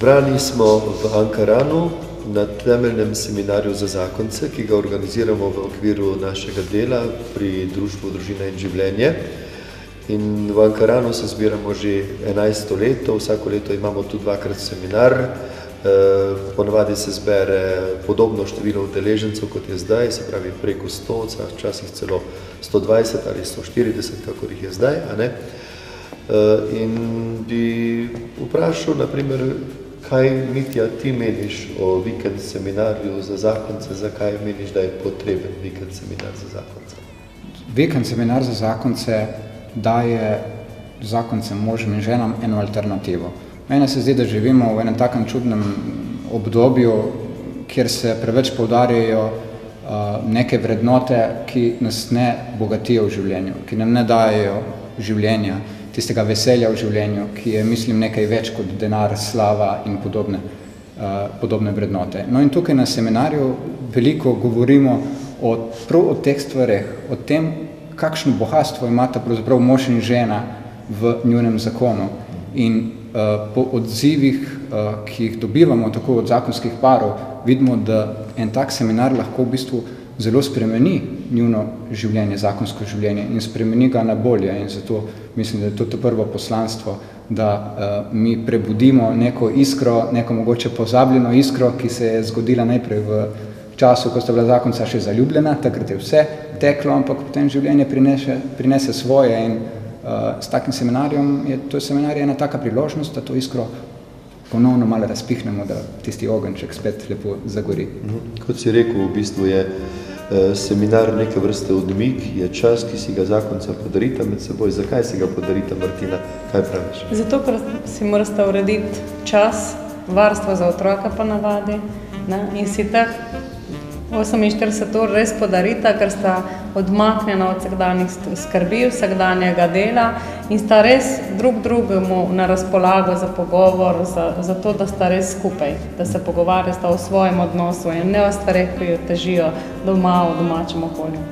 Zbrani smo v Ankaranu na temeljnem seminarju za zakonce, ki ga organiziramo v okviru našega dela pri Društvu Družina in življenje. In v Ankaranu se zbiramo že 11 leto, vsako leto imamo tu dvakrat seminar. Ponavadi se zbere podobno število udeležencev, kot je zdaj, se pravi preko 100, včasih celo 120 ali 140, kakor jih je zdaj. In bi vprašal, naprimer, kaj, Mitja, ti meniš o vikend seminarju za zakonce, zakaj meniš, da je potreben vikend seminar za zakonce? Vikend seminar za zakonce daje zakoncem, možem in ženam eno alternativo. Mene se zdi, da živimo v enem takem čudnem obdobju, kjer se preveč poudarjajo neke vrednote, ki nas ne bogatijo v življenju, ki nam ne dajejo življenja, tistega veselja v življenju, ki je, mislim, nekaj več kot denar, slava in podobne vrednote. No in tukaj na seminarju veliko govorimo prav o teh stvareh, o tem, kakšno bogatstvo imata pravzaprav mož in žena v njunem zakonu. In po odzivih, ki jih dobivamo tako od zakonskih parov, vidimo, da en tak seminar lahko v bistvu zelo spremeni njuno življenje, zakonsko življenje in spremeni ga na bolje. In zato mislim, da je to prvo poslanstvo, da mi prebudimo neko iskro, neko mogoče pozabljeno iskro, ki se je zgodila najprej v času, ko sta bila zakonca še zaljubljena, takrat je vse teklo, ampak potem življenje prinese svoje in s takim seminarjem to seminar je ena taka priložnost, da to iskro ponovno malo razpihnemo, da tisti ogenček spet lepo zagori. Kot si rekel, v bistvu je seminar neke vrste odmik, je čas, ki si ga zakonca podarita med seboj. Zakaj si ga podarita, Martina? Kaj praviš? Zato, ker si morate urediti čas, varstvo za otroka pa navadi, in si tak 48 ur res podarita, ker sta odmaknjena od vsakdanjih skrbi, vsakdanjega dela in sta res drug drugemu na razpolago za pogovor, za to, da sta res skupaj, da se pogovarjata o svojem odnosu in ne o stvareh, ki jo težijo doma v domačem okolju.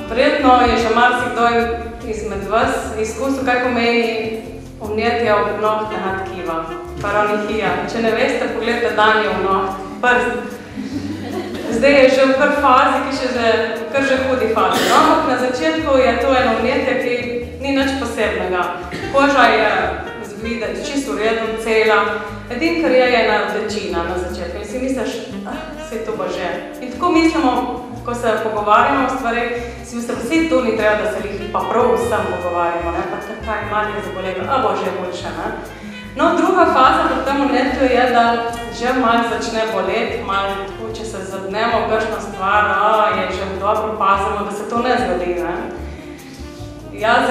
Verjetno je že marsikdo izmed vas izkusil, kaj pomeni umnetje ob nohtnega tkiva, paronihija. Če ne veste, pogledajte danje v noht, prst. Zdaj je že v kar fazi, kar že hudi fazi. Ampak na začetku je to eno umnetje, ki ni nič posebnega. Koža je videti čisto uredno, cela. Edin, kar je ena rdečina na začetku. In si misliš, saj to bo že. In tako mislimo, ko se pogovarjamo o stvareh, si mislimo, vsi to ni treba, da se jih pa prav vsem pogovarjamo, pa kaj manj je zabolega, a bo že boljše, No, druga faza pri tem umnetju je, da že malo začne boleti, malo tako, če se zadnemo v kakšno stvar, je že dobro pazimo, da se to ne zgodi, Ja,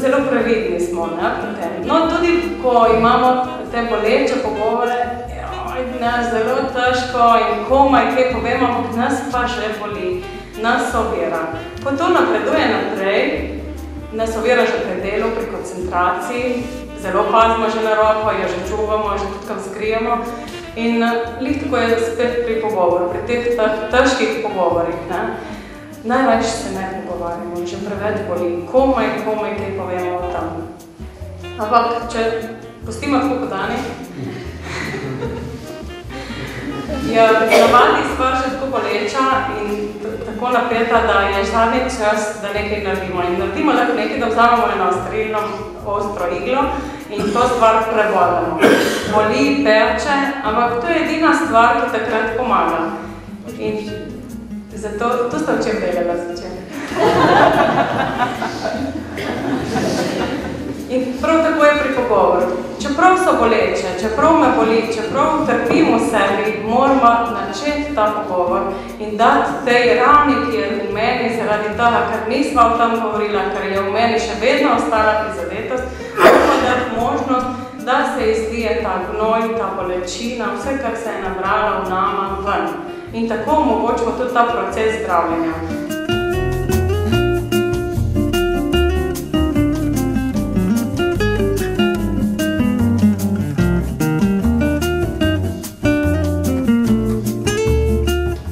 zelo previdni smo, pri tem. No, tudi ko imamo te boleče pogovore, zelo težko in komaj kaj povemo, ampak nas pa že boli, nas ovira. Ko to napreduje naprej, nas ovira že pri delu, pri koncentraciji, zelo pazimo že na roko, jo že čuvamo, že tudi kam skrijemo. In lih tako je spet pri pogovoru, pri teh težkih pogovorih. Najrajši se ne pogovarjamo, že preveč boli, komaj kaj povemo tam. Ampak, če pustimo tako kot Dani, je navadi stvar že tako boleča in tako napeta, da je zadnji čas, da nekaj naredimo. In naredimo lahko nekaj, da vzamemo eno sterilno ostro iglo in to stvar prebolimo. Boli, peče, ampak to je edina stvar, ki takrat pomaga. In zato, to sta v čem delala začem. In prav tako je pri pogovoru. Čeprav so boleče, čeprav me boli, čeprav trpimo sebi, moramo načeti ta pogovor in dati tej ravni, ki je v meni zaradi tega, ker nisva o tem govorila, ker je v meni še vedno ostala prizadetost, moramo dati možnost, da se izlije ta gnoj, ta bolečina, vse, kar se je nabrala v nama ven. In tako omogočimo tudi ta proces zdravljenja.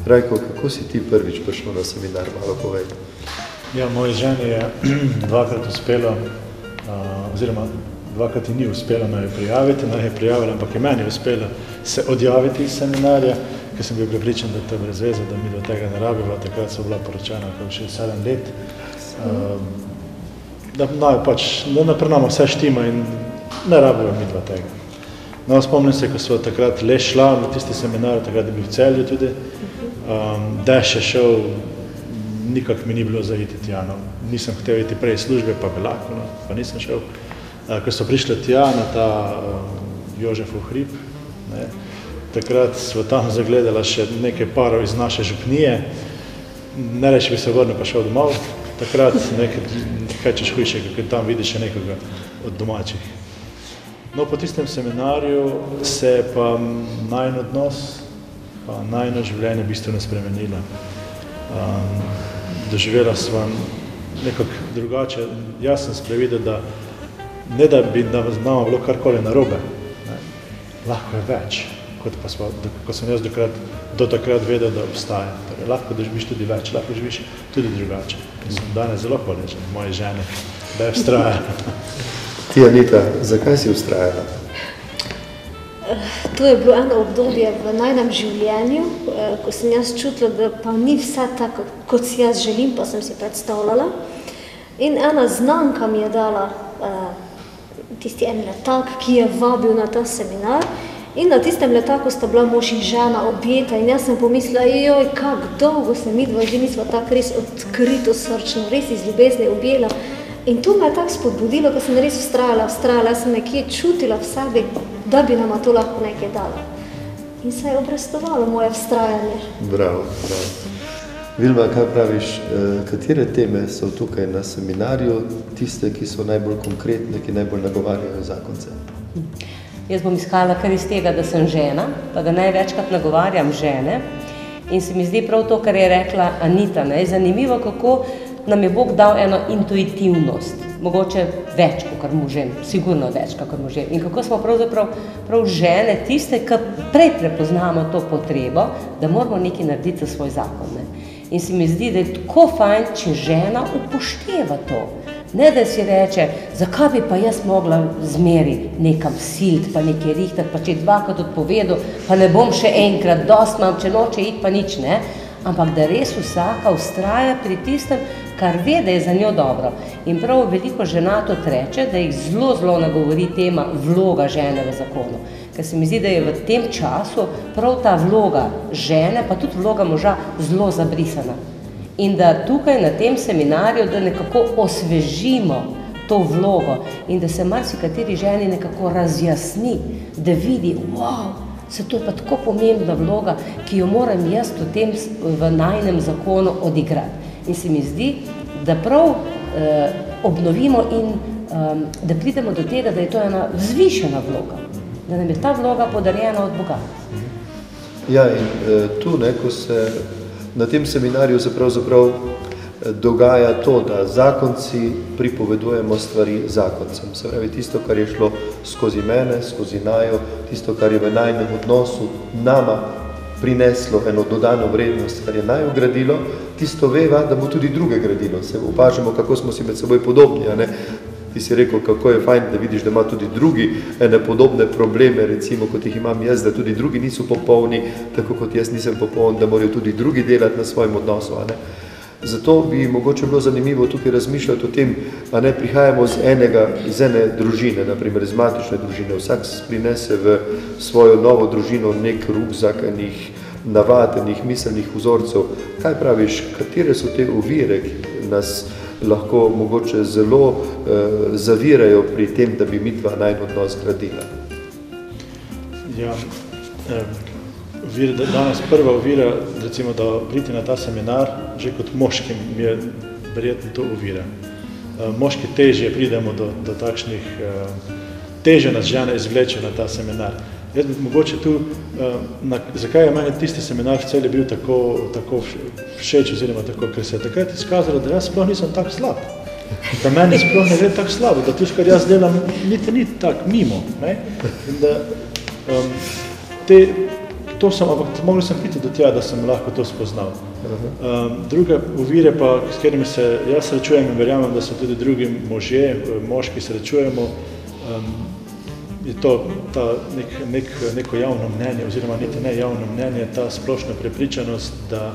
Rajko, kako si ti prvič prišel na seminar, malo povej? Ja, moji ženi je dvakrat uspelo, oziroma dvakrat ji ni uspelo naj prijaviti, naj je prijavila, ampak je meni uspelo se odjaviti iz seminarja, ker sem bil prepričan, da to je brez veze, da mi do tega ne rabiva. Takrat so bila poročena še 7 let. Da pri nama vse štima in ne rabiva mi dva tega. No, spomnim se, ko smo takrat le šla na tisti seminar, takrat je bil v Celju tudi, dež je šel, nikak mi ni bilo zaiti tja, no. Nisem hotel iti prej službe, pa bi lahko, no, pa nisem šel. Ko so prišli tja na ta Jožefov hrib, ne, takrat smo tam zagledala še nekaj parov iz naše župnije, ne reči bi se vrnil pa šel domov, takrat kaj češ hujše, ker tam vidiš še nekoga od domačih. No, po tistem seminarju se je pa najin odnos, pa najino življenje bistveno spremenilo. Doživela sva nekako drugače. Jaz sem sprevidel, da ne da bi nama bilo karkoli narobe, ne, lahko je več, kot pa ko sem jaz do takrat vedel, da obstaja. Torej, lahko doživiš tudi več, lahko živiš tudi drugače. In sem danes zelo hvaležen moji ženi, da je vztrajala. Ti, Anita, zakaj si vztrajala? To je bilo eno obdobje v najnem življenju, ko sem jaz čutila, da pa ni vse tako, kot si jaz želim, pa sem si predstavljala. In ena znanka mi je dala tisti en letak, ki je vabil na ta seminar. In na tistem letaku sta bila mož in žena objeta in jaz sem pomislila, joj, kako dolgo se midva že nisva tako res odkrito srčno, res iz ljubezni objela. In to me je tako spodbudilo, ko sem res vztrajala. Jaz sem nekje čutila v sebi, da bi nama to lahko nekaj dala. In se je obrestovalo moje vztrajanje. Bravo, bravo. Vilma, kaj praviš, katere teme so tukaj na seminarju, tiste, ki so najbolj konkretne, ki najbolj nagovarjajo zakonce? Jaz bom iskala kar iz tega, da sem žena, pa da največkrat nagovarjam žene. In se mi zdi prav to, kar je rekla Anita, ne, zanimivo, kako nam je Bog dal eno intuitivnost, mogoče več kot možem, sigurno več kot možem. In kako smo pravzaprav prav žene tiste, ki prej prepoznamo to potrebo, da moramo nekaj narediti za svoj zakon. Ne. In se mi zdi, da je tako fajn, če žena upošteva to. Ne, da si reče, zakaj bi pa jaz mogla zmeri nekam siliti, pa nekaj rihtati, pa če dvakrat odpovedal, pa ne bom še enkrat, dost imam, če noče iti, pa nič ne. Ampak da res vsaka vztraja pri tistem, kar ve, da je za njo dobro. In prav veliko žena to reče, da jih zelo nagovori tema vloga žene v zakonu. Ker se mi zdi, da je v tem času prav ta vloga žene, pa tudi vloga moža, zelo zabrisana. In da tukaj na tem seminarju, da nekako osvežimo to vlogo in da se marsikateri ženi nekako razjasni, da vidi, wow, se to je pa tako pomembna vloga, ki jo moram jaz v najinem zakonu odigrati. In se mi zdi, da prav obnovimo in da pridemo do tega, da je to ena vzvišena vloga, da nam je ta vloga podarjena od Boga. Ja, in tu, ko se na tem seminarju se pravzaprav dogaja to, da zakonci pripovedujemo stvari zakoncem. Se pravi, tisto, kar je šlo skozi mene, skozi najo, tisto, kar je v najnem odnosu nama prineslo eno dodano vrednost, kar je najo gradilo, tisto veva, da bo tudi druge gradilo. Se opažamo, kako smo si med seboj podobni, a ne? Ti si rekel, kako je fajn, da vidiš, da ima tudi drugi ene podobne probleme, recimo, kot jih imam jaz, da tudi drugi niso popolni, tako kot jaz nisem popoln, da morajo tudi drugi delati na svojem odnosu, a ne. Zato bi mogoče bilo zanimivo tukaj razmišljati o tem, a ne, prihajamo iz ene družine, naprimer iz matične družine, vsak prinese v svojo novo družino nek rukzak enih navad, enih miselnih vzorcev. Kaj praviš, katere so te ovire, ki nas lahko mogoče zelo zavirajo pri tem, da bi midva najin odnos gradila? Ja, danes prva ovira, recimo, da priti na ta seminar, že kot moškim mi je verjetno to ovira. Moški težje pridemo do takšnih, težje nas žene izvleče na ta seminar. Jaz bi mogoče tu, zakaj je meni tisti seminar v Celju bil tako všeč, oziroma tako, ker se je takrat izkazalo, da jaz sploh nisem tako slab. Da meni sploh ne gre tako slabo, da tisto, kar jaz delam, ni tako mimo. Ne? In da ampak mogli sem priti do tja, da sem lahko to spoznal. Druge ovire pa, s katerimi se jaz srečujem in verjamem, da so tudi drugi možje, moški srečujemo, je to neko javno mnenje, oziroma niti ne javno mnenje, ta splošna prepričanost, da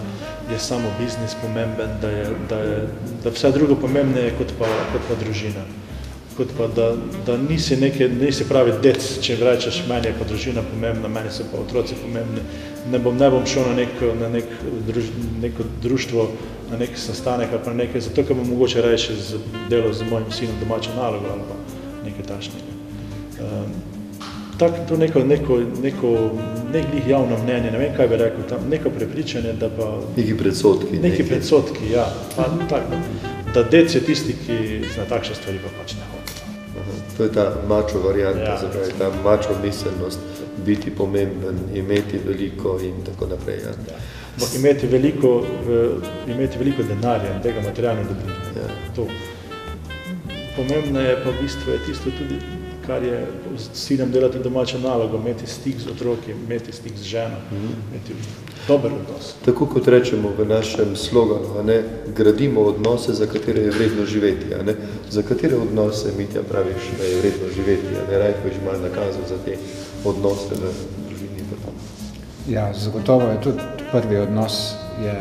je samo biznis pomemben, da vse drugo pomembneje kot pa družina. Kot pa, da nisi pravi dec, če rečeš, meni je pa družina pomembna, meni so pa otroci pomembni, ne bom šel na neko društvo, na nek sestanek ali pa nekaj, zato ker bom mogoče reči delo z mojim sinom domačo nalogo ali pa nekaj takšnega. To neko javno mnenje, ne vem, kaj bi rekel, tam neko prepričanje, da pa... Neki predsodki. Neki predsodki, ja. Da dec je tisti, ki zna takšne stvari pa pač ne hodi. To je ta mačo varianta, Ja. zapravi, ta mačo miselnost, biti pomemben, imeti veliko in tako naprej. Ja. Ampak imeti veliko denarja in tega materialnega dobrine. Ja. To. Pomembno je pa v bistvu je tisto tudi, kar je s sinem delati domačo nalogo, imeti stik z otroki, imeti stik z ženo, imeti dober odnos. Tako kot rečemo v našem sloganu, gradimo odnose, za katere je vredno živeti. Za katere odnose, Mitja, praviš, da je vredno živeti? Rajko je že malo nakazal za te odnose v družini. Ja, zagotovo je tudi prvi odnos, je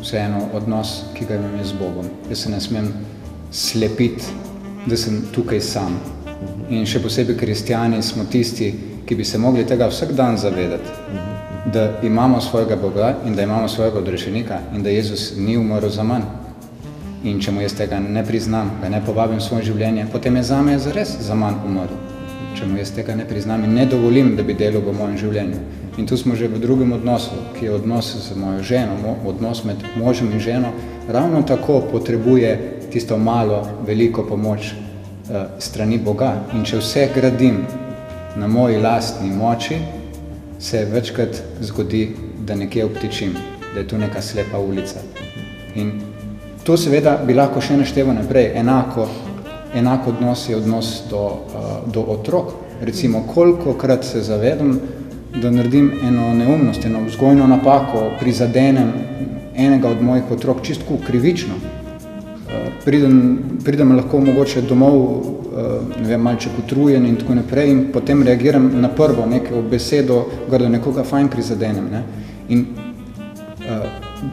vseeno odnos, ki ga imam z Bogom. Jaz se ne smem slepiti, da sem tukaj sam. In še posebej kristjani smo tisti, ki bi se mogli tega vsak dan zavedati, da imamo svojega Boga in da imamo svojega odrešenika in da Jezus ni umrl za manj. In če mu jaz tega ne priznam, ga ne povabim v svoje življenje, potem je zame zares za manj umrl. Če mu jaz tega ne priznam in ne dovolim, da bi delal v mojem življenju. In tu smo že v drugem odnosu, ki je odnos z mojo ženo, odnos med možem in ženo, ravno tako potrebuje tisto malo, veliko pomoč strani Boga. In če vse gradim na moji lastni moči, se večkrat zgodi, da nekje obtičim, da je tu neka slepa ulica. In to seveda bi lahko še naštevo naprej. Enako odnos je odnos do otrok. Recimo, kolikokrat se zavedam, da naredim eno neumnost, eno vzgojno napako, prizadenem enega od mojih otrok čistko krivično. Pridem lahko mogoče domov, ne vem, malček utrujen in tako naprej in potem reagiram na prvo neko besedo, da nekoga fajn prizadenem. Ne? In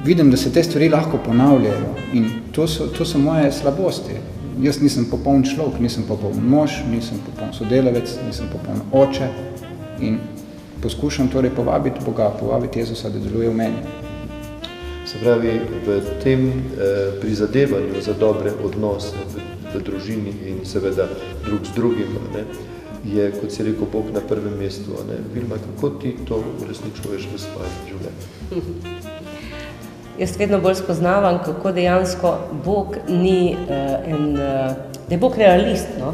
vidim, da se te stvari lahko ponavljajo in to so moje slabosti. Jaz nisem popoln človek, nisem popoln mož, nisem popoln sodelavec, nisem popoln oče in poskušam torej povabiti Boga, povabiti Jezusa, da deluje v meni. Se pravi, v tem prizadevanju za dobre odnose v družini in seveda drug z drugim, je, kot si rekel, Bog na prvem mestu. Vilma, kako ti to uresničuješ v svojem življenju? Jaz vedno bolj spoznavam, kako dejansko Bog ni da je Bog realist, no?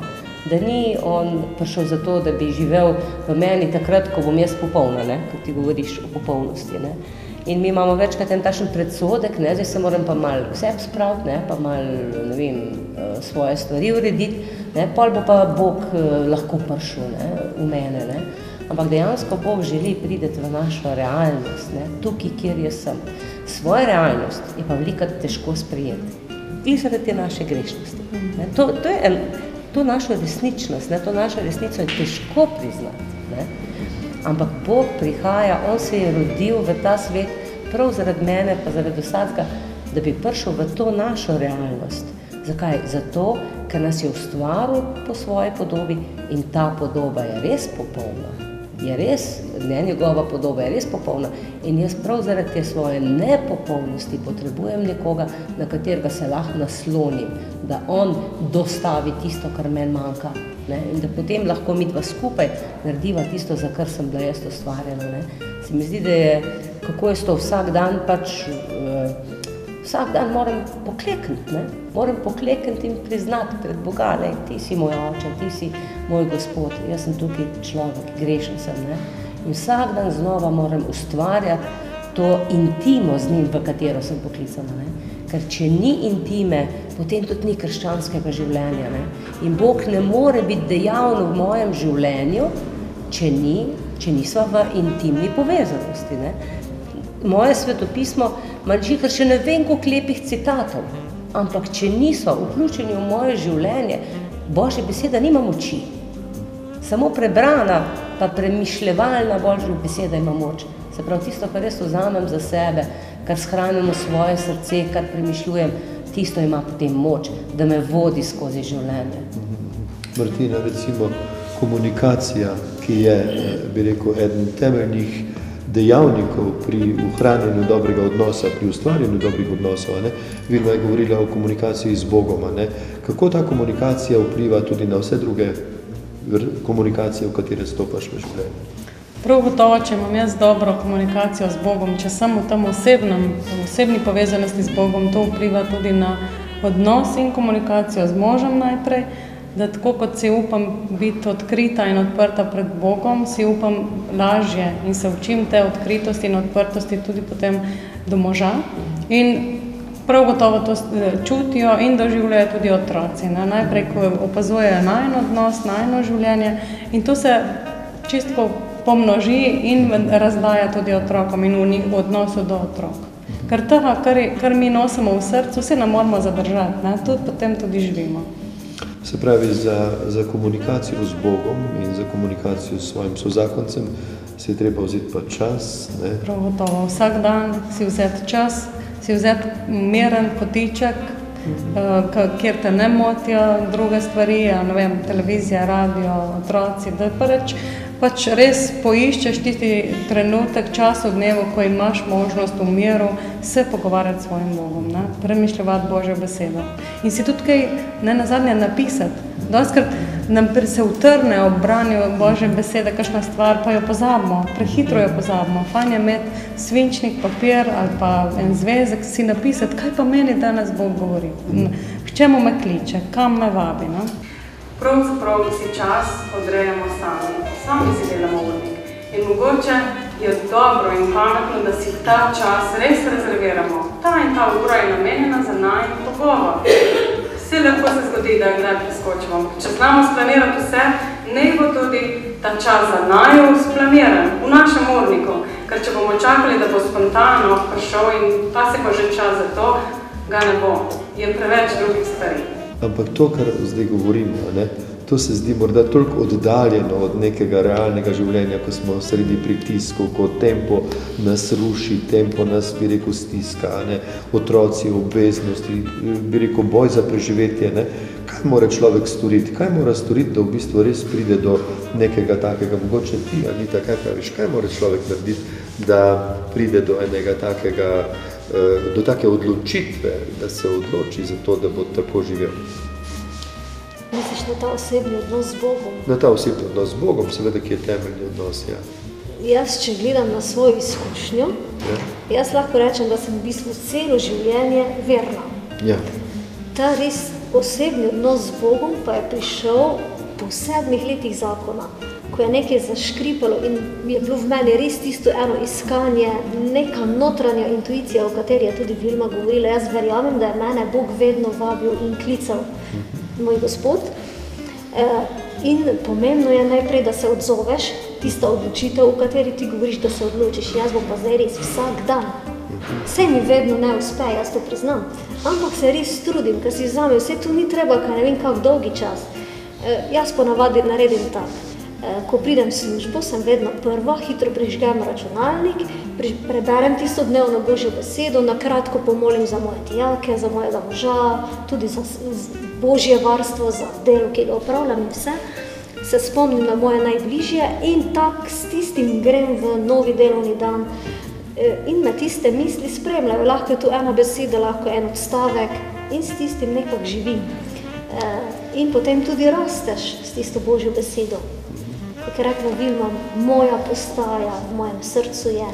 Da ni on prišel za to, da bi živel v meni takrat, ko bom jaz popolna, ko ti govoriš o popolnosti. In mi imamo večkrat en takšen predsodek, zdaj se moram pa malo vseb spraviti, pa malo, ne vem, svoje stvari urediti, pol bo pa Bog lahko prišel v mene. Ampak dejansko Bog želi priti v našo realnost, tukaj, kjer jaz sem. Svojo realnost je pa veliko težko sprejeti. Glede zaradi te naše grešnosti. To našo resničnost, to našo resnico je težko priznati. Ampak Bog prihaja, on se je rodil v ta svet prav zaradi mene, pa zaradi vsakega, da bi prišel v to našo realnost. Zakaj? Zato, ker nas je ustvaril po svoji podobi in ta podoba je res popolna. Je res, njegova podoba je res popolna in jaz prav zaradi te svoje nepopolnosti potrebujem nekoga, na katerega se lahko naslonim, da on dostavi tisto, kar meni manjka. In da potem lahko midva skupaj narediva tisto, za kar sem bila jaz ustvarjena. Se mi zdi, da je, kako je to vsak dan, vsak dan moram poklekniti, moram poklekniti in priznati pred Boga, ti si moj oče, ti si moj Gospod, jaz sem tukaj človek, grešen sem. In vsak dan znova moram ustvarjati to intimo z njim, v katero sem poklicana. Ker če ni intime, potem tudi ni krščanskega življenja. In Bog ne more biti dejaven v mojem življenju, če nisva v intimni povezanosti. Moje svetopismo ima kar še ne vem koliko lepih citatov, ampak če niso vključeni v moje življenje, Božja beseda nima moči. Samo prebrana, pa premišljevalna Božja beseda ima moč. Se pravi, tisto, kar res vzamem za sebe, kar shranim v svoje srce, kar premišljujem, tisto ima potem moč, da me vodi skozi življenje. Martina, recimo komunikacija, ki je, bi rekel, eden temeljnih dejavnikov pri ohranjanju dobrega odnosa, pri ustvarjanju dobrih odnosov. Vilma je govorila o komunikaciji z Bogom. Kako ta komunikacija vpliva tudi na vse druge komunikacije, v katere stopaš v življenju? Prav gotovo, če imam jaz dobro komunikacijo z Bogom, če sem v tem osebni povezanosti z Bogom, to vpliva tudi na odnos in komunikacijo z možem najprej, da tako kot si upam biti odkrita in odprta pred Bogom, si upam lažje in se učim te odkritosti in odprtosti tudi potem do moža. In prav gotovo to čutijo in doživljajo tudi otroci. Najprej, ko opazujejo najin odnos, najino življenje in to se čisto pomnoži in razdaja tudi otrokom in v odnosu do otrok. Ker tega, kar mi nosimo v srcu, se ne moramo zadržati, tudi potem tudi živimo. Se pravi, za komunikacijo z Bogom in za komunikacijo s svojim sozakoncem si je treba vzeti pa čas. Prav gotovo, vsak dan si vzeti čas, si vzeti miren kotiček, kjer te ne motijo druge stvari, televizija, radio, otroci, da pač res poiščeš tisti trenutek, čas v dnevu, ko imaš možnost v miru se pogovarjati s svojim Bogom, premišljevati Božjo besedo. In si tudi kaj nazadnje napisati. Dostikrat nam se utrne ob branju Božje besede kakšna stvar, pa jo pozabimo, prehitro jo pozabimo. Fajn je imeti svinčnik, papir ali pa en zvezek, si napisati, kaj pa meni danes Bog govori, k čemu me kliče, kam me vabi. Pravzaprav si čas odrejamo sami si delamo urnik. In mogoče je dobro in pametno, da si ta čas res rezerviramo. Ta in ta ura je namenjena za najin pogovor. Vse lepo se zgodi, da kdaj preskočimo. Če znamo splanirati vse, naj bo tudi ta čas za naju splaniran v našem urniku. Ker če bomo čakali, da bo spontano prišel in pa se pa že čas za to, ga ne bo. Je preveč drugih stvari. Ampak to, kar zdaj govorimo, to se zdi morda toliko oddaljeno od nekega realnega življenja, ko smo sredi pritiskov, ko tempo nas ruši, tempo nas, bi rekel, stiska, otroci, obveznosti, bi rekel, boj za preživetje. Kaj mora človek storiti? Kaj mora storiti, da v bistvu res pride do nekega takega, mogoče ti, Anita, kaj praviš, kaj mora človek narediti, da pride do enega takega, do take odločitve, da se odloči za to, da bo tako živel? Misliš na ta osebni odnos z Bogom? Na ta osebni odnos z Bogom, seveda, ki je temeljni odnos, ja. Jaz, če gledam na svojo izkušnjo, jaz lahko rečem, da sem v bistvu celo življenje verna. Ja. Ta res osebni odnos z Bogom pa je prišel po 7 letih zakona, ko je nekaj zaškripalo in je bilo v meni res tisto eno iskanje, neka notranja intuicija, o kateri je tudi Vilma govorila. Jaz verjamem, da je mene Bog vedno vabil in klical, moj Gospod. In pomembno je najprej, da se odzoveš, tista odločitev, v kateri ti govoriš, da se odločiš. Jaz bom pa zdaj res vsak dan. Vse mi vedno ne uspe, jaz to priznam. Ampak se res trudim, ker si vzamem, vse tu ni treba, kaj ne vem kak dolgi čas. Jaz ponavadi naredim tako. Ko pridem v službo, sem vedno prva, hitro prižgem računalnik, preberem tisto dnevno Božjo besedo, na kratko pomolim za moje dijake, za mojega moža, tudi za Božje varstvo, za delo, ki ga opravljam in vse. Se spomnim na moje najbližje in tak s tistim grem v novi delovni dan in me tiste misli spremljajo. Lahko je tu ena beseda, lahko je en odstavek in s tistim nekako živim. In potem tudi rasteš s tisto Božjo besedo. Kot je rekla Vilma, moja postaja v mojem srcu je.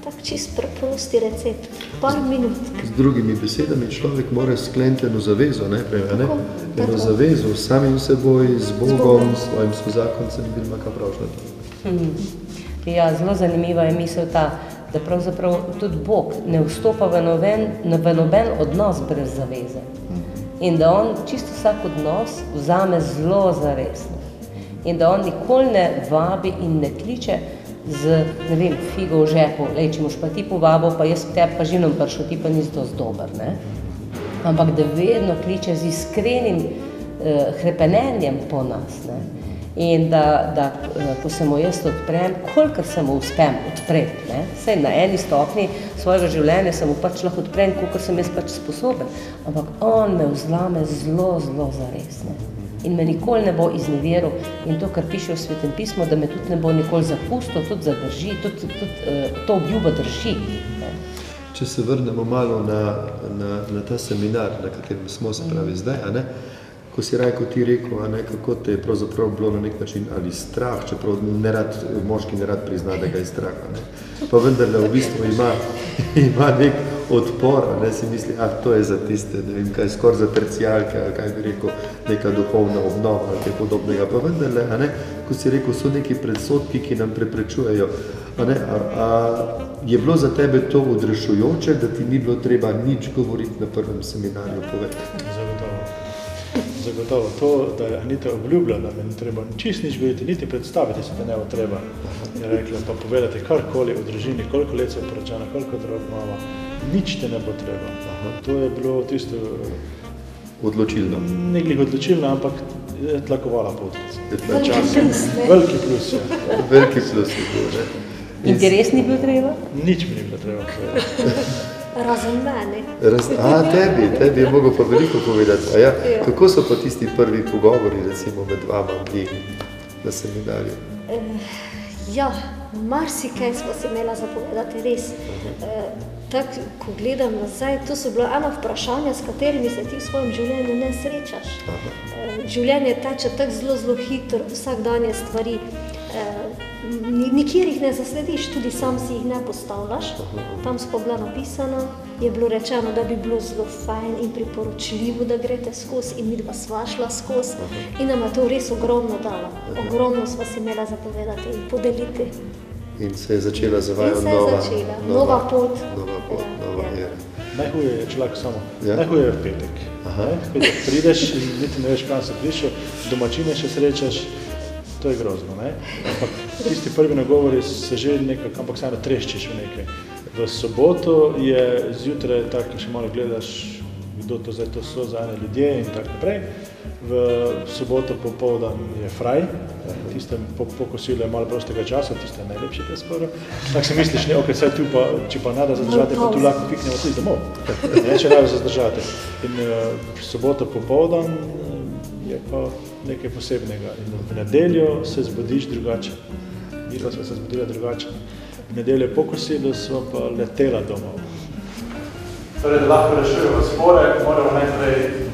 Tak čist preprosti recept, par minut. Z drugimi besedami človek mora skleniti eno zavezo, eno zavezo s samim seboj, z Bogom, s svojim sozakoncem. Vilma, kaj praviš na to? Ja, zelo zanimiva je misel ta, da pravzaprav tudi Bog ne vstopa v noben odnos brez zaveze. In da on čisto vsak odnos vzame zelo zaresno. In da on nikoli ne vabi in ne kliče z, ne vem, figo v žepu, če moš pa ti povabil, pa jaz k tebi pa žinom prišel, ti pa nisi dosti dober, Ampak da vedno kliče z iskrenim hrepenenjem po nas, In da ko se mu jaz odprem, kolikor se mu uspem odpreti, ne? Saj na eni stopni svojega življenja se mu pač lahko odprem, kolikor sem jaz pač sposoben, ampak on me vzlame zelo, zelo zares, ne? In me nikoli ne bo izneveril in to, kar piše v Svetem pismu, da me tudi ne bo nikoli zapustil, tudi zadrži, tudi to obljubo drži. Ne? Če se vrnemo malo na ta seminar, na katerem smo se pravi zdaj, a ne? Ko si Rajko ti rekel, a ne, kako te je pravzaprav bilo na nek način ali strah, čeprav moški ne rad prizna, da ga je strah, a ne. Pa vendarle v bistvu ima nek odpor, a ne, si misli, to je za tiste, ne vem kaj, skoraj za tercijalke, ali kaj bi rekel, neka duhovna obnova ali kaj podobnega. Pa vendarle, a ne, ko si rekel, so neki predsodki, ki nam preprečujejo, a ne, je bilo za tebe to odrešujoče, da ti ni bilo treba nič govoriti na prvem seminarju povedati? Zagotovo to, da je Anita obljubila, da me ni treba čist nič govoriti, niti predstaviti se te ne bo treba. Je rekla, pa povedati karkoli o družini, koliko let se je poročena, koliko otrok imamo, nič te ne bo treba. To je bilo tisto... Odločilno. Ne glih odločilno, ampak je tlakovala pot. Veliki plus, ja. Veliki plus je bil, ne? In ti res ni bilo treba? Nič mi ni bilo treba. Razen meni. Tebi je mogel pa veliko povedati. Kako so pa tisti prvi pogovori, recimo, med vama na seminarju? Marsikaj smo si imela zapovedati, res. Tako, ko gledam nazaj, to so bila ena vprašanja, s katerimi se ti v svojem življenju ne srečaš. Življenje teče tako zelo, zelo hitro, vsakdanje stvari. Nikjer jih ne zaslediš, tudi sam si jih ne postavljaš. Tam so pa bila napisana, je bilo rečeno, da bi bilo zelo fajn in priporočljivo, da greste skozi in midva sva šla skozi. In nam je to res ogromno dala. Ogromno sva si imela zapovedati in podeliti. In se je začela za vaju nova pot. Nova era. Najhuje je človek samo, najhuje je v petek. Petek prideš in niti ne veš, kam se prišel, domačine še srečaš, to je grozno, ne? Ampak tisti prvi nagovori se že nekaj, ampak samo treščiš v nekaj. V soboto je zjutraj tako, še malo gledaš, kdo to zdaj to so za ene ljudje in tako naprej. V soboto popoldan je fraj, tiste po kosilu je malo prostega časa, tiste je najlepši te skoro. Tako se misliš, ne, ok, saj tu pa, če pa nada zadržati, pa tu lahko piknemo tudi domov. Ne, če nada zadržati. In v soboto popoldan je pa nekaj posebnega. In v nedeljo se zbudiš drugače. Midva sva se zbudila drugače. V nedeljo po kosilu sva pa letela domov. Torej, da lahko rešujemo spore, moramo najprej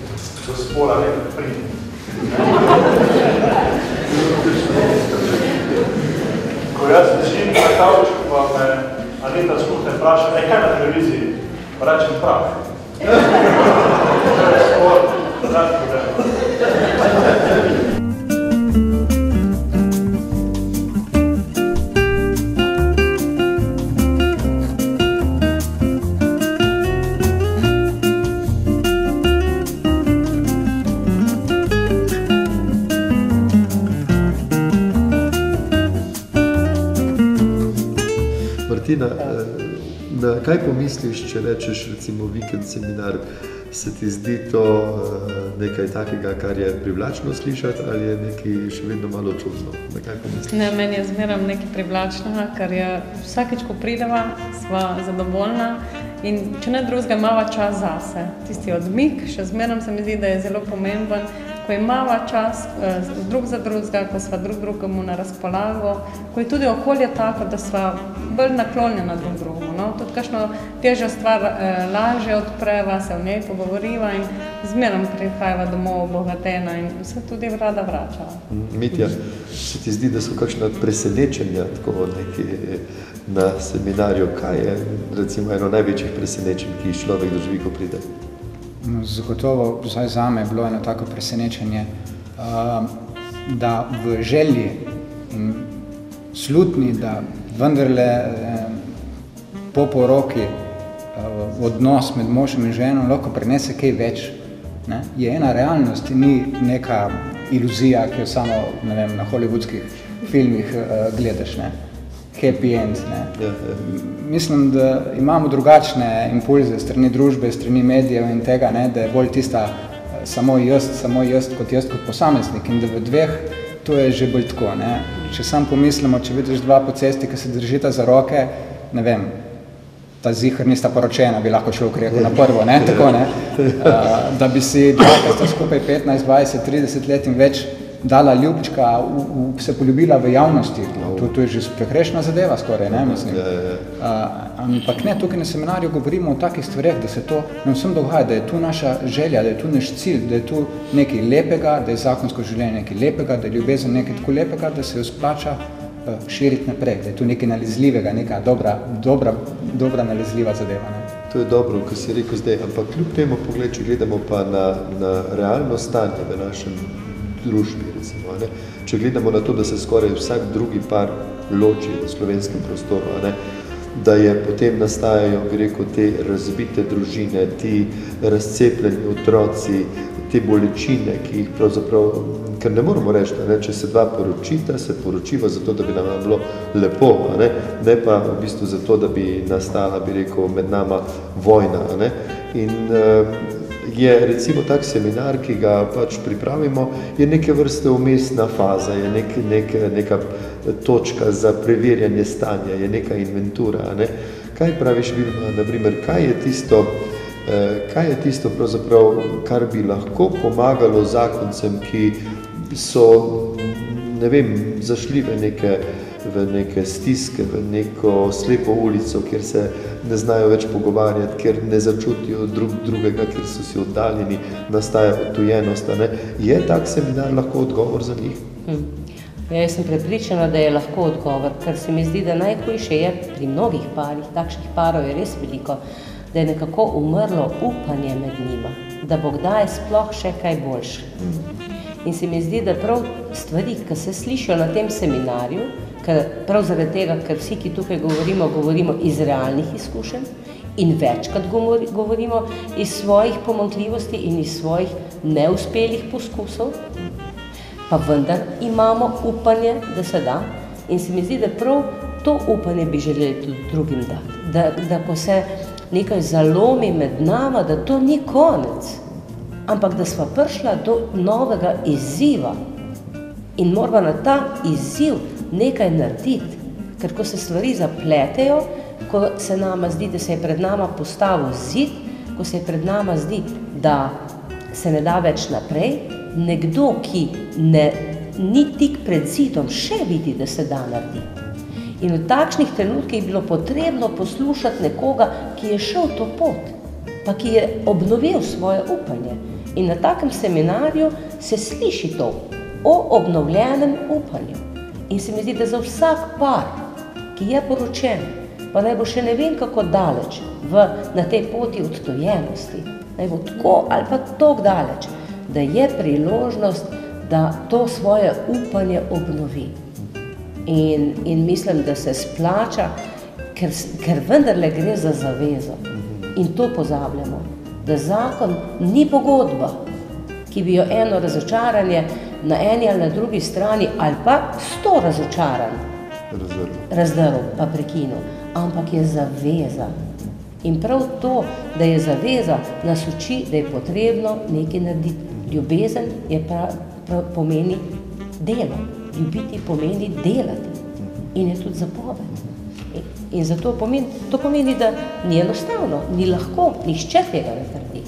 do spora nekaj priti. Ko jaz ležim na kavčku, pa me Anita skuhne vpraša, kaj na televiziji? Pa rečem prav. To je spor, zrati problem. Martina, na kaj pomisliš, če rečeš recimo vikend seminar? Se ti zdi to nekaj takega, kar je privlačno slišati, ali je nekaj še vedno malo čudno? Na kaj pomisliš? Ne, meni je zmeram nekaj privlačnega, ker je vsakeč, ko prideva, sva zadovoljna in če ne drugega, imava čas zase. Tisti odmik, še zmeram se mi zdi, da je zelo pomemben, ko imava čas drug za drugega, ko sva drugemu na razpolago, ko je tudi okolje tako, da sva bolj naklonjena drugemu. No? Tudi kakšno težjo stvar lažje odpreva, se v njej pogovoriva in zmerom prihajava domov obogatena in se tudi rada vračava. Mitja, se ti zdi, da so kakšna presenečenja tako neki na seminarju? Kaj je recimo eno največjih presenečenj, ki človek doživi, ko pride? Zagotovo, zdaj zame je bilo eno tako presenečenje, da v želji in slutni, da vendarle po poroki odnos med možem in ženo lahko prinese kaj več. Ne? Je ena realnost, ni neka iluzija, ki jo samo, ne vem, na hollywoodskih filmih gledaš, ne? Happy end. Ne? Mislim, da imamo drugačne impulze strani družbe, strani medijev in tega, ne? Da je bolj tista samo jaz kot posameznik in da v dveh to je že bolj tako, ne. Če sam pomislimo, če vidiš dva po cesti, ki se držita za roke, ne vem, ta ziher nista poročena, bi lahko človek rekel na prvo, ne, tako, ne. Da bi si dva, ki sta skupaj 15, 20, 30 let in več dala ljubčka, se poljubila v javnosti. To je že prekrešna zadeva skoraj, ne, mislim. Ampak ne, tukaj na seminarju govorimo o takih stvareh, da se to ne vsem dogaja, da je tu naša želja, da je tu naš cilj, da je tu nekaj lepega, da je zakonsko življenje nekaj lepega, da je ljubezen nekaj tako lepega, da se jo splača širiti naprej, da je tu nekaj nalezljivega, neka dobra nalezljiva zadeva, ne. To je dobro, ko si rekel zdaj, ampak kljub temu pogled, če gledamo pa na realno stanje v našem družbi, recimo, ne? Če gledamo na to, da se skoraj vsak drugi par loči v slovenskem prostoru, ne? Da je potem nastajajo, bi rekel, te razbite družine, ti razcepljeni otroci, te bolečine, ki jih pravzaprav, ker ne moramo reči, ne? Če se dva poročita, se poročiva zato, da bi nam bilo lepo, ne pa v bistvu zato, da bi nastala, bi rekel, med nama vojna, ne? In je recimo tak seminar, ki ga pač pripravimo, je neke vrste umestna faza, je neka točka za preverjanje stanja, je neka inventura, ne? Kaj praviš, Vilma, na primer, kaj je tisto pravzaprav, kar bi lahko pomagalo zakoncem, ki so, ne vem, zašli v neke stiske, v neko slepo ulico, kjer se ne znajo več pogovarjati, kjer ne začutijo drugega, kjer so si oddaljeni, nastaja odtujenost, ne? Je tak seminar lahko odgovor za njih? Jaz sem prepričana, da je lahko odgovor, ker se mi zdi, da najhujše je pri mnogih parih, takšnih parov je res veliko, da je nekako umrlo upanje med njima, da bo kdaj sploh še kaj boljše. In se mi zdi, da prav stvari, ki se slišijo na tem seminarju, prav zaradi tega, ker vsi, ki tukaj govorimo iz realnih izkušenj in večkrat govorimo iz svojih pomanjkljivosti in iz svojih neuspelih poskusov, pa vendar imamo upanje, da se da. In se mi zdi, da prav to upanje bi želeli tudi drugim dati. Da ko se nekaj zalomi med nama, da to ni konec, ampak da sva prišla do novega izziva in moramo na ta izziv nekaj narediti. Ker ko se stvari zapletejo, ko se nama zdi, da se je pred nama postavil zid, ko se je pred nama zdi, da se ne da več naprej, nekdo, ki ni tik pred zidom, še vidi, da se da narediti. In v takšnih trenutkih je bilo potrebno poslušati nekoga, ki je šel to pot, pa ki je obnovil svoje upanje. In na takem seminarju se sliši to o obnovljenem upanju. In se mi zdi, da za vsak par, ki je poročen, pa naj bo še ne vem kako daleč na tej poti odtujenosti, naj bo tako ali pa tako daleč, da je priložnost, da to svoje upanje obnovi. In mislim, da se splača, ker vendarle gre za zavezo. In to pozabljamo, da zakon ni pogodba, ki bi jo eno razočaranje na eni ali na drugi strani, ali pa 100 razočaranj razdrl pa prekinil, ampak je zaveza. In prav to, da je zaveza, nas uči, da je potrebno nekaj narediti. Ljubezen pomeni delo. Ljubiti pomeni delati. In je tudi zapoved. In zato to pomeni, da ni enostavno, ni lahko, nihče tega ne trdi,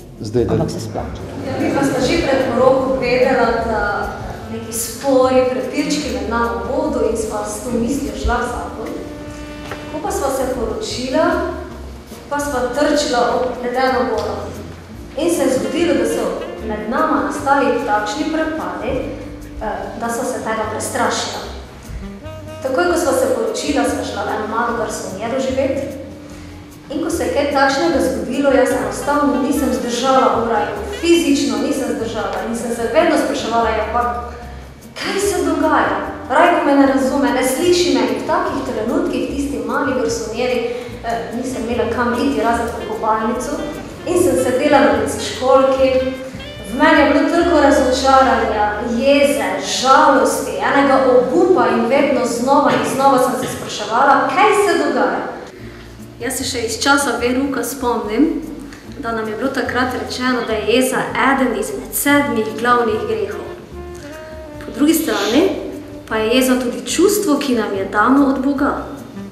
ampak se splača. Mi pa sta že pred poroko vedela, da neki spori, prepirčki med nami bodo in sva s to mislijo šla v zakon. Ko pa sva se poročila, pa sva trčila ob ledeno goro. In se je zgodilo, da so med nama nastali takšni prepadi, da so se tega prestrašila. Takoj, ko sva se poročila, sva šla v eno malo garsonjero živeti. In ko se je kaj takšnega zgodilo, jaz enostavno nisem zdržala v Rajku. Fizično nisem zdržala in sem se vedno spraševala, kaj se dogaja? Rajko me ne razume, ne sliši me. In v takih trenutkih, tisti mali garsonjeri, nisem imela kam iti razen v kobalnico in sem sedela na školki. V meni je bilo toliko razočaranja, jeze, žalosti, enega obupa in vedno znova in znova sem se spraševala, kaj se dogaja. Jaz se še iz časa veruka spomnim, da nam je bilo takrat rečeno, da je jeza eden izmed 7 glavnih grehov. Po drugi strani pa je jeza tudi čustvo, ki nam je dano od Boga.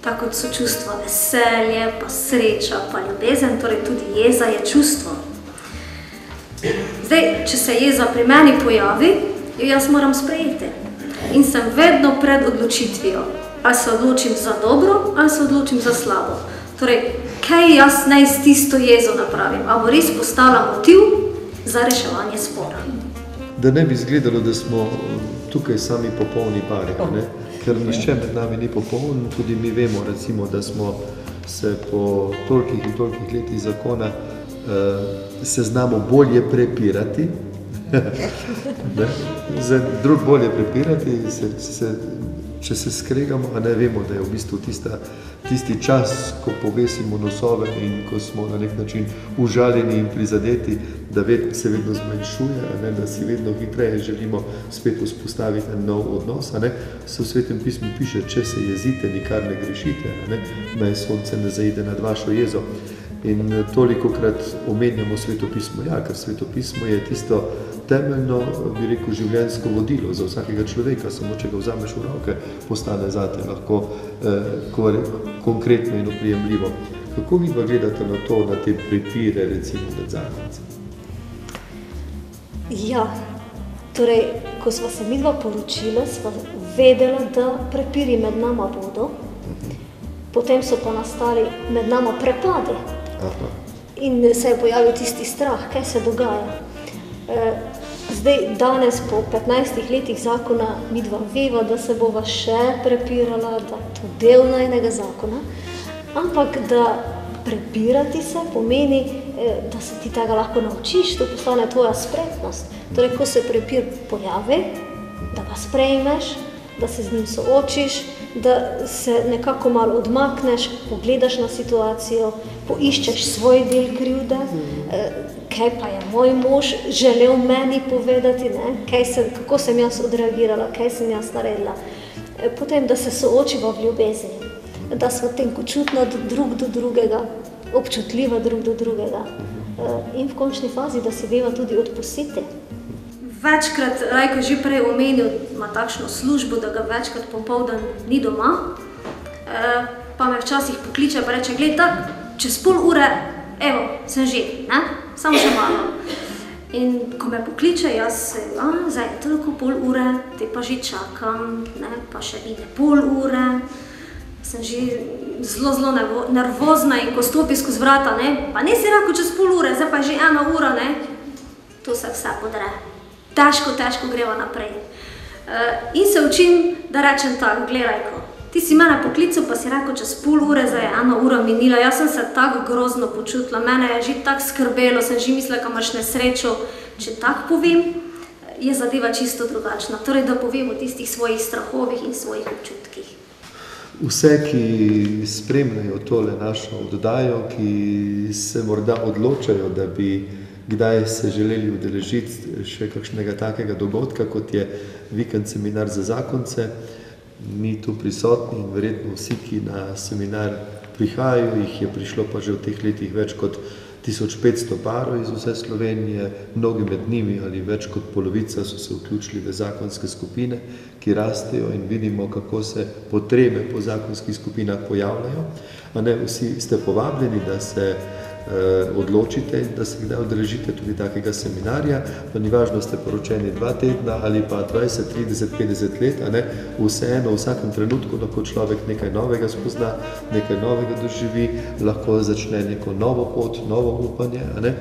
Tako kot so čustva veselje, pa sreča, pa ljubezen, torej tudi jeza je čustvo. Zdaj, če se jeza pri meni pojavi, jo jaz moram sprejeti. In sem vedno pred odločitvijo, ali se odločim za dobro, ali se odločim za slabo. Torej, kaj jaz naj s tisto jezo napravim? A bo res postala motiv za reševanje spora? Da ne bi izgledalo, da smo tukaj sami popolni pari, ne? Ker nišče med nami ni popoln, tudi mi vemo, recimo, da smo se po tolikih in tolikih letih zakona se znamo bolje prepirati, drug bolje prepirati, če se skregamo, a ne vemo, da je v bistvu tisti čas, ko povesimo nosove in ko smo na nek način užaljeni in prizadeti, da se vedno zmanjšuje, a ne, da si vedno hitreje želimo spet vzpostaviti en nov odnos. A ne. Se v Svetem pismu piše, če se jezite, nikar ne grešite, a ne, naj sonce ne zaide nad vašo jezo. In tolikokrat omenjamo Sveto pismo, ja, ker Sveto pismo je tisto temeljno, bi rekel, življenjsko vodilo za vsakega človeka, samo če ga vzameš v roke, postane zate lahko konkretno in oprijemljivo. Kako vi pa gledate na to, na te prepire, recimo, med zakonci? Ja, torej, ko sva se midva poročila, sva vedela, da prepiri med nama bodo, potem so pa nastali med nama prepadi. Aha. In se je pojavil tisti strah, kaj se dogaja. Zdaj, danes po 15 letih zakona midva veva, da se bova še prepirala, da je to del najnega zakona, ampak da prepirati se pomeni, da se ti tega lahko naučiš, to postane tvoja spretnost. Torej, ko se prepir pojavi, da ga sprejmeš, da se z njim soočiš, da se nekako malo odmakneš, pogledaš na situacijo, poiščeš svoj del krivde, kaj pa je moj mož želel meni povedati, ne? Kako sem jaz odreagirala, kaj sem jaz naredila. Potem, da se soočiva v ljubezni, da smo tenkočutna drug do drugega, občutljiva drug do drugega. In v končni fazi, da se veva tudi odpustiti. Večkrat, Rajko že prej omenil, ima takšno službo, da ga večkrat popoldan ni doma, pa me včasih pokliče pa reče, glej, tak, čez pol ure, evo, sem že, ne? Samo še malo. In ko me pokliče, jaz se, zdaj je toliko pol ure, te pa že čakam, ne? Pa še mine pol ure, sem že zelo nervozna in ko stopi skozi vrata, ne? Pa nisi rekel čez pol ure, zdaj pa je že 1 ura, ne? To se vse podre. Težko greva naprej. In se učim, da rečem tako, gledajko, ti si mene poklical, pa si rekel, čez pol ure, zdaj je 1 ura minila, jaz sem se tako grozno počutila, mene je že tako skrbelo, sem že mislila, da imaš nesrečo. Če tako povem, je zadeva čisto drugačna. Torej, da povem o tistih svojih strahovih in svojih občutkih. Vse, ki spremljajo tole našo oddajo, ki se morda odločajo, da bi kdaj se želeli udeležiti še kakšnega takega dogodka, kot je vikend seminar za zakonce. Mi tu prisotni in verjetno vsi, ki na seminar prihajajo, jih je prišlo pa že v teh letih več kot 1500 parov iz vse Slovenije, mnogi med njimi ali več kot polovica so se vključili v zakonske skupine, ki rastejo in vidimo, kako se potrebe po zakonskih skupinah pojavljajo. A ne, vsi ste povabljeni, da se odločite, da se kdaj udeležite tudi takega seminarja, pa ni važno, ste poročeni 2 tedna ali pa 20, 30, 50 let, a ne, vseeno v vsakem trenutku lahko človek nekaj novega spozna, nekaj novega doživi, lahko začne neko novo pot, novo upanje, a ne.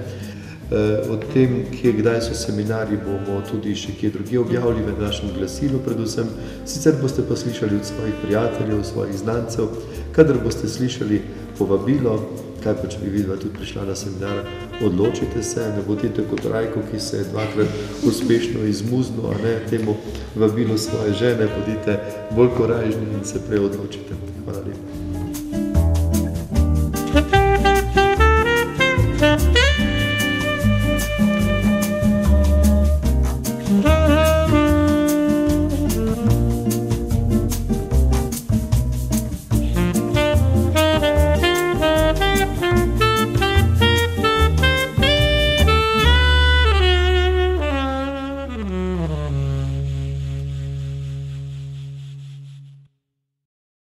O tem, kdaj so seminarji, bomo tudi še kje drugi objavili v našem glasilu predvsem. Sicer boste pa slišali od svojih prijateljev, svojih znancev, kadar boste slišali povabilo, kaj pa če bi vidva tudi prišla na seminar, odločite se, ne bodite kot Rajko, ki se je 2-krat uspešno izmuznil, a ne, temu vabilu svoje žene, bodite bolj korajžni in se prej odločite. Hvala lepa.